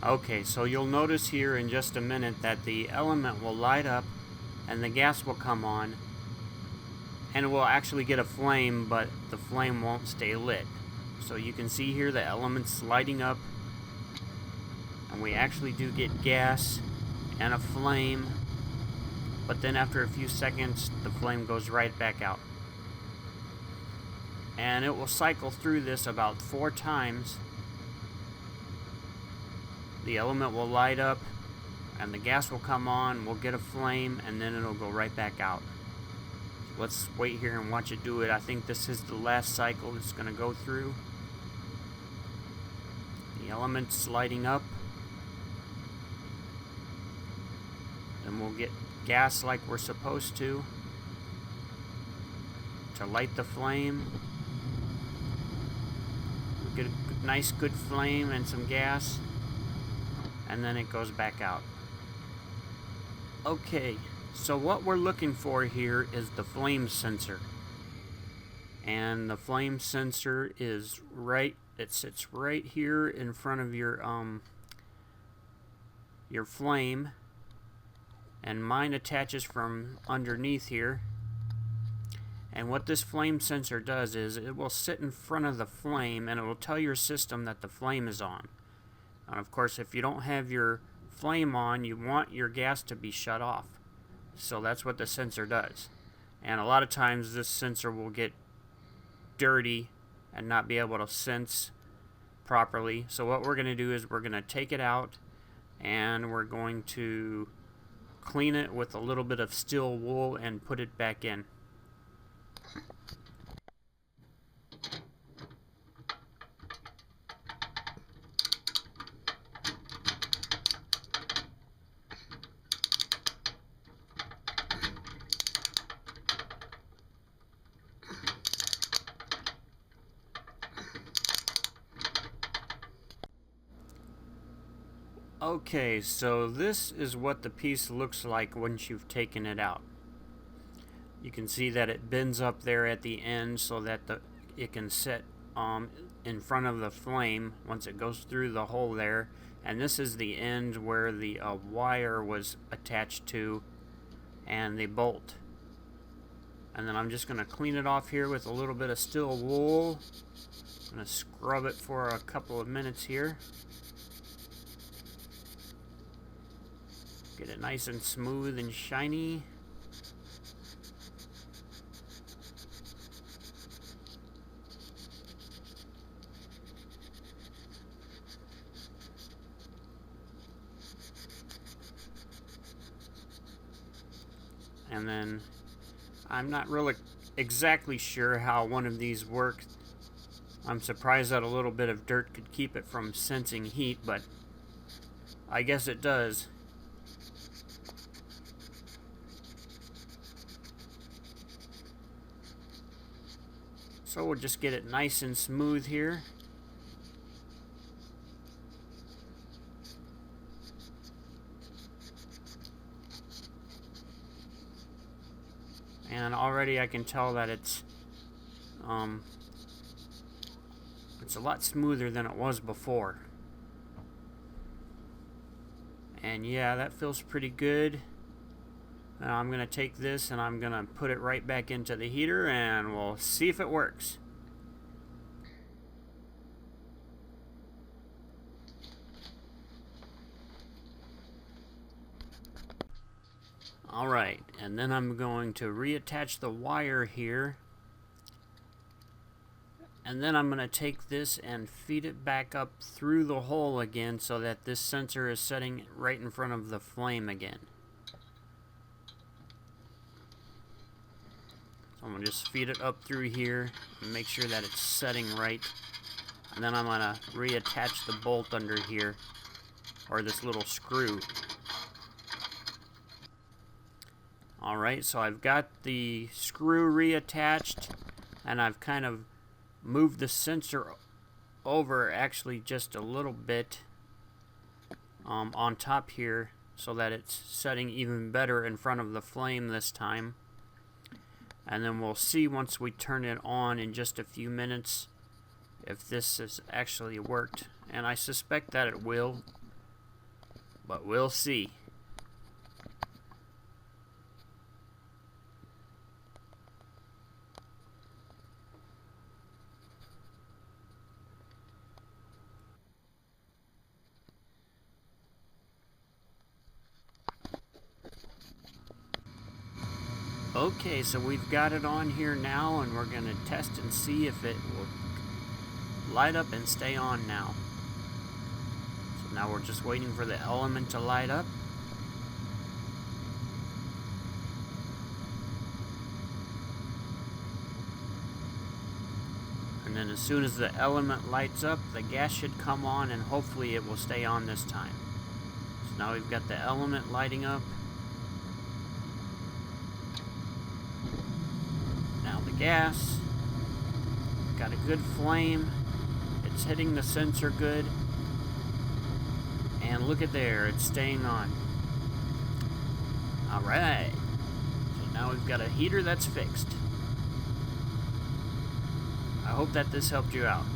Okay, so you'll notice here in just a minute that the element will light up and the gas will come on and it will actually get a flame, but the flame won't stay lit. So you can see here the elements lighting up and we actually do get gas and a flame, but then after a few seconds the flame goes right back out. And it will cycle through this about 4 times. The element will light up and the gas will come on, we'll get a flame, and then it'll go right back out. So let's wait here and watch it do it. I think this is the last cycle it's going to go through. The element's lighting up. Then we'll get gas like we're supposed to light the flame. We'll get a nice good flame and some gas, and then it goes back out. Okay, so what we're looking for here is the flame sensor. And the flame sensor is it sits right here in front of your flame, and mine attaches from underneath here. And what this flame sensor does is it will sit in front of the flame and it will tell your system that the flame is on. And of course, if you don't have your flame on, you want your gas to be shut off. So that's what the sensor does. And a lot of times this sensor will get dirty and not be able to sense properly. So what we're going to do is we're going to take it out and we're going to clean it with a little bit of steel wool and put it back in. Okay, so this is what the piece looks like once you've taken it out. You can see that it bends up there at the end so that it can sit in front of the flame once it goes through the hole there. And this is the end where the wire was attached to and the bolt. And then I'm just going to clean it off here with a little bit of steel wool. I'm going to scrub it for a couple of minutes here. Get it nice and smooth and shiny. And then I'm not really exactly sure how one of these works. I'm surprised that a little bit of dirt could keep it from sensing heat, but I guess it does. So we'll just get it nice and smooth here. And already I can tell that it's a lot smoother than it was before. And yeah, that feels pretty good. Now I'm going to take this and I'm going to put it right back into the heater and we'll see if it works. Alright, and then I'm going to reattach the wire here. And then I'm going to take this and feed it back up through the hole again so that this sensor is setting right in front of the flame again. So I'm going to just feed it up through here and make sure that it's setting right. And then I'm going to reattach the bolt under here, or this little screw. Alright, so I've got the screw reattached, and I've kind of moved the sensor over actually just a little bit on top here so that it's setting even better in front of the flame this time. And then we'll see once we turn it on in just a few minutes if this has actually worked. And I suspect that it will. but we'll see. Okay, so we've got it on here now, and we're going to test and see if it will light up and stay on now. So now we're just waiting for the element to light up. And then as soon as the element lights up, the gas should come on, and hopefully it will stay on this time. So now we've got the element lighting up. Now the gas, got a good flame, it's hitting the sensor good, and look at there, it's staying on. Alright, so now we've got a heater that's fixed. I hope that this helped you out.